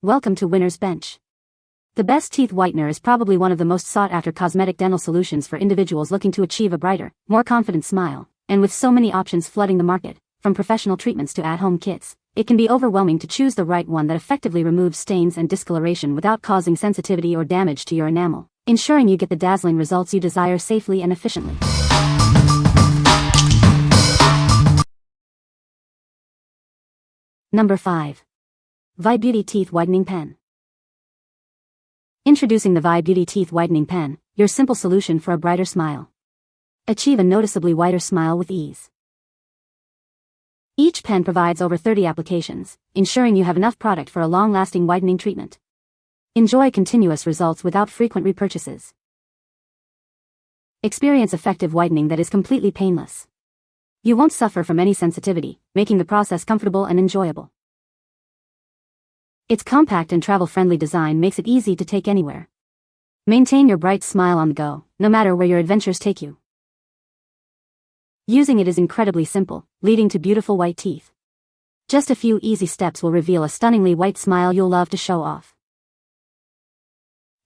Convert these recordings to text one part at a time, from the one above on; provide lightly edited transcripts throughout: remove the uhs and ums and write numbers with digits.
Welcome to Winner's Bench. The best teeth whitener is probably one of the most sought-after cosmetic dental solutions for individuals looking to achieve a brighter, more confident smile, and with so many options flooding the market, from professional treatments to at-home kits, it can be overwhelming to choose the right one that effectively removes stains and discoloration without causing sensitivity or damage to your enamel, ensuring you get the dazzling results you desire safely and efficiently. Number 5. VieBeauti Teeth Whitening Pen. Introducing the VieBeauti Teeth Whitening Pen, your simple solution for a brighter smile. Achieve a noticeably whiter smile with ease. Each pen provides over 30 applications, ensuring you have enough product for a long-lasting whitening treatment. Enjoy continuous results without frequent repurchases. Experience effective whitening that is completely painless. You won't suffer from any sensitivity, making the process comfortable and enjoyable. Its compact and travel-friendly design makes it easy to take anywhere. Maintain your bright smile on the go, no matter where your adventures take you. Using it is incredibly simple, leading to beautiful white teeth. Just a few easy steps will reveal a stunningly white smile you'll love to show off.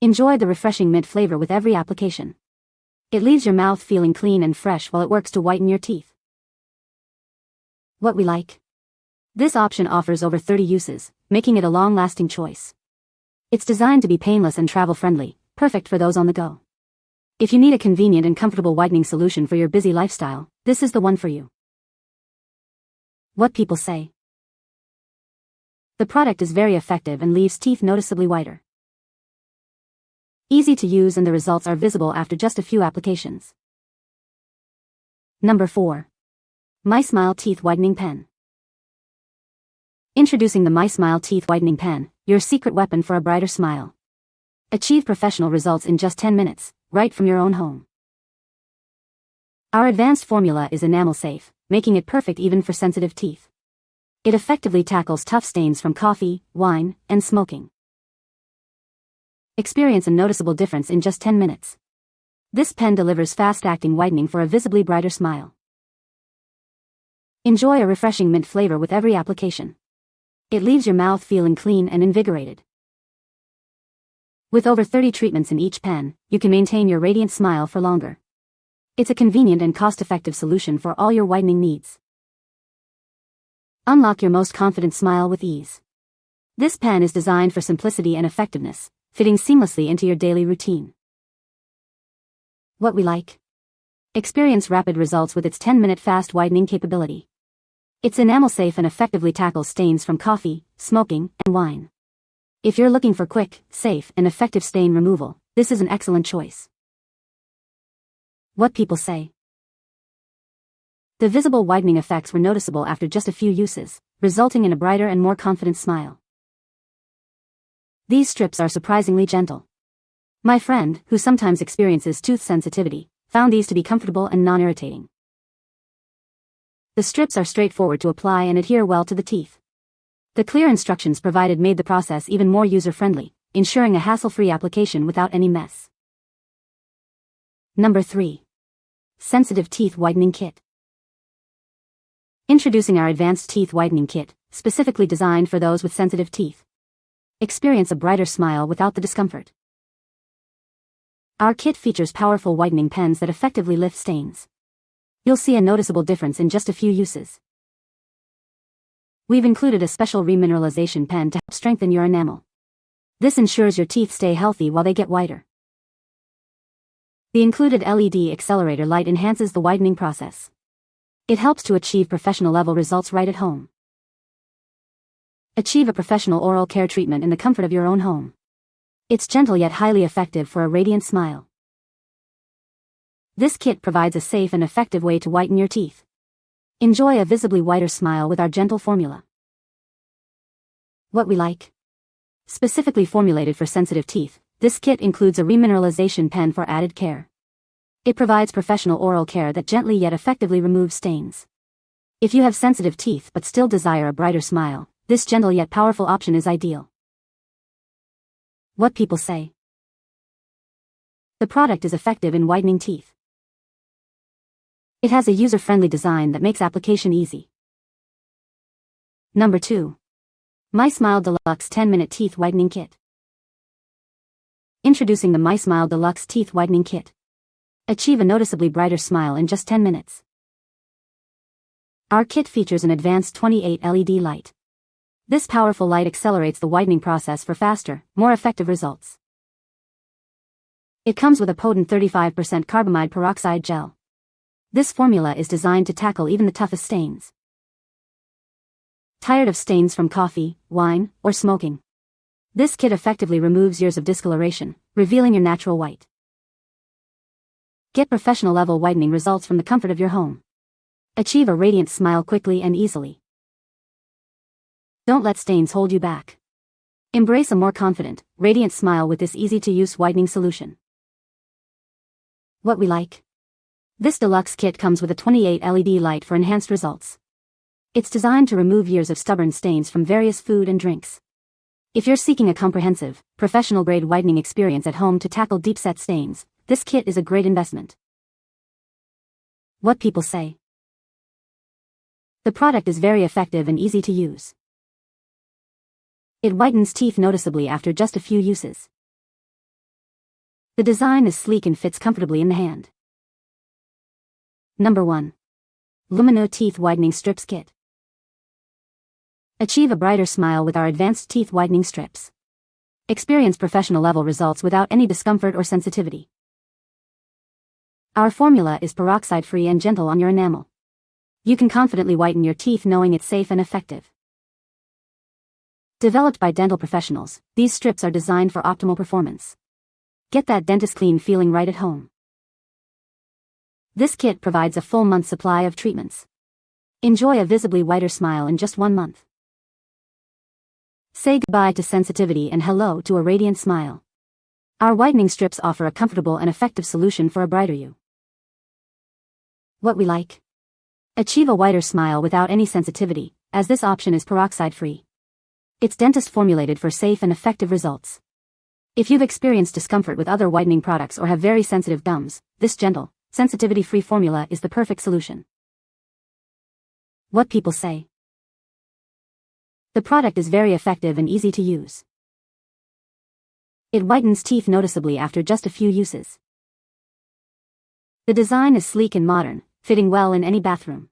Enjoy the refreshing mint flavor with every application. It leaves your mouth feeling clean and fresh while it works to whiten your teeth. What we like. This option offers over 30 uses, making it a long-lasting choice. It's designed to be painless and travel-friendly, perfect for those on the go. If you need a convenient and comfortable whitening solution for your busy lifestyle, this is the one for you. What people say. The product is very effective and leaves teeth noticeably whiter. Easy to use and the results are visible after just a few applications. Number 4. MySmile Teeth Whitening Pen. Introducing the MySmile Teeth Whitening Pen, your secret weapon for a brighter smile. Achieve professional results in just 10 minutes, right from your own home. Our advanced formula is enamel safe, making it perfect even for sensitive teeth. It effectively tackles tough stains from coffee, wine, and smoking. Experience a noticeable difference in just 10 minutes. This pen delivers fast-acting whitening for a visibly brighter smile. Enjoy a refreshing mint flavor with every application. It leaves your mouth feeling clean and invigorated. With over 30 treatments in each pen, you can maintain your radiant smile for longer. It's a convenient and cost-effective solution for all your whitening needs. Unlock your most confident smile with ease. This pen is designed for simplicity and effectiveness, fitting seamlessly into your daily routine. What we like. Experience rapid results with its 10-minute fast whitening capability. It's enamel safe and effectively tackles stains from coffee, smoking, and wine. If you're looking for quick, safe, and effective stain removal, this is an excellent choice. What people say. The visible whitening effects were noticeable after just a few uses, resulting in a brighter and more confident smile. These strips are surprisingly gentle. My friend, who sometimes experiences tooth sensitivity, found these to be comfortable and non-irritating. The strips are straightforward to apply and adhere well to the teeth. The clear instructions provided made the process even more user-friendly, ensuring a hassle-free application without any mess. Number 3. Sensitive Teeth Whitening Kit. Introducing our advanced teeth whitening kit, specifically designed for those with sensitive teeth. Experience a brighter smile without the discomfort. Our kit features powerful whitening pens that effectively lift stains. You'll see a noticeable difference in just a few uses. We've included a special remineralization pen to help strengthen your enamel. This ensures your teeth stay healthy while they get whiter. The included LED accelerator light enhances the whitening process. It helps to achieve professional-level results right at home. Achieve a professional oral care treatment in the comfort of your own home. It's gentle yet highly effective for a radiant smile. This kit provides a safe and effective way to whiten your teeth. Enjoy a visibly whiter smile with our gentle formula. What we like. Specifically formulated for sensitive teeth, this kit includes a remineralization pen for added care. It provides professional oral care that gently yet effectively removes stains. If you have sensitive teeth but still desire a brighter smile, this gentle yet powerful option is ideal. What people say. The product is effective in whitening teeth. It has a user-friendly design that makes application easy. Number 2. MySmile Deluxe 10-Minute Teeth Whitening Kit. Introducing the MySmile Deluxe Teeth Whitening Kit. Achieve a noticeably brighter smile in just 10 minutes. Our kit features an advanced 28 LED light. This powerful light accelerates the whitening process for faster, more effective results. It comes with a potent 35% carbamide peroxide gel. This formula is designed to tackle even the toughest stains. Tired of stains from coffee, wine, or smoking? This kit effectively removes years of discoloration, revealing your natural white. Get professional-level whitening results from the comfort of your home. Achieve a radiant smile quickly and easily. Don't let stains hold you back. Embrace a more confident, radiant smile with this easy-to-use whitening solution. What we like? This deluxe kit comes with a 28 LED light for enhanced results. It's designed to remove years of stubborn stains from various food and drinks. If you're seeking a comprehensive, professional-grade whitening experience at home to tackle deep-set stains, this kit is a great investment. What people say? The product is very effective and easy to use. It whitens teeth noticeably after just a few uses. The design is sleek and fits comfortably in the hand. Number 1. Lumineux Teeth Whitening Strips Kit. Achieve a brighter smile with our advanced teeth whitening strips. Experience professional-level results without any discomfort or sensitivity. Our formula is peroxide-free and gentle on your enamel. You can confidently whiten your teeth knowing it's safe and effective. Developed by dental professionals, these strips are designed for optimal performance. Get that dentist clean feeling right at home. This kit provides a full month's supply of treatments. Enjoy a visibly whiter smile in just 1 month. Say goodbye to sensitivity and hello to a radiant smile. Our whitening strips offer a comfortable and effective solution for a brighter you. What we like? Achieve a whiter smile without any sensitivity, as this option is peroxide-free. It's dentist-formulated for safe and effective results. If you've experienced discomfort with other whitening products or have very sensitive gums, this gentle, sensitivity-free formula is the perfect solution. What people say? The product is very effective and easy to use. It whitens teeth noticeably after just a few uses. The design is sleek and modern, fitting well in any bathroom.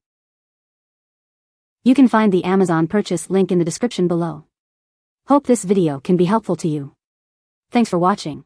You can find the Amazon purchase link in the description below. Hope this video can be helpful to you. Thanks for watching.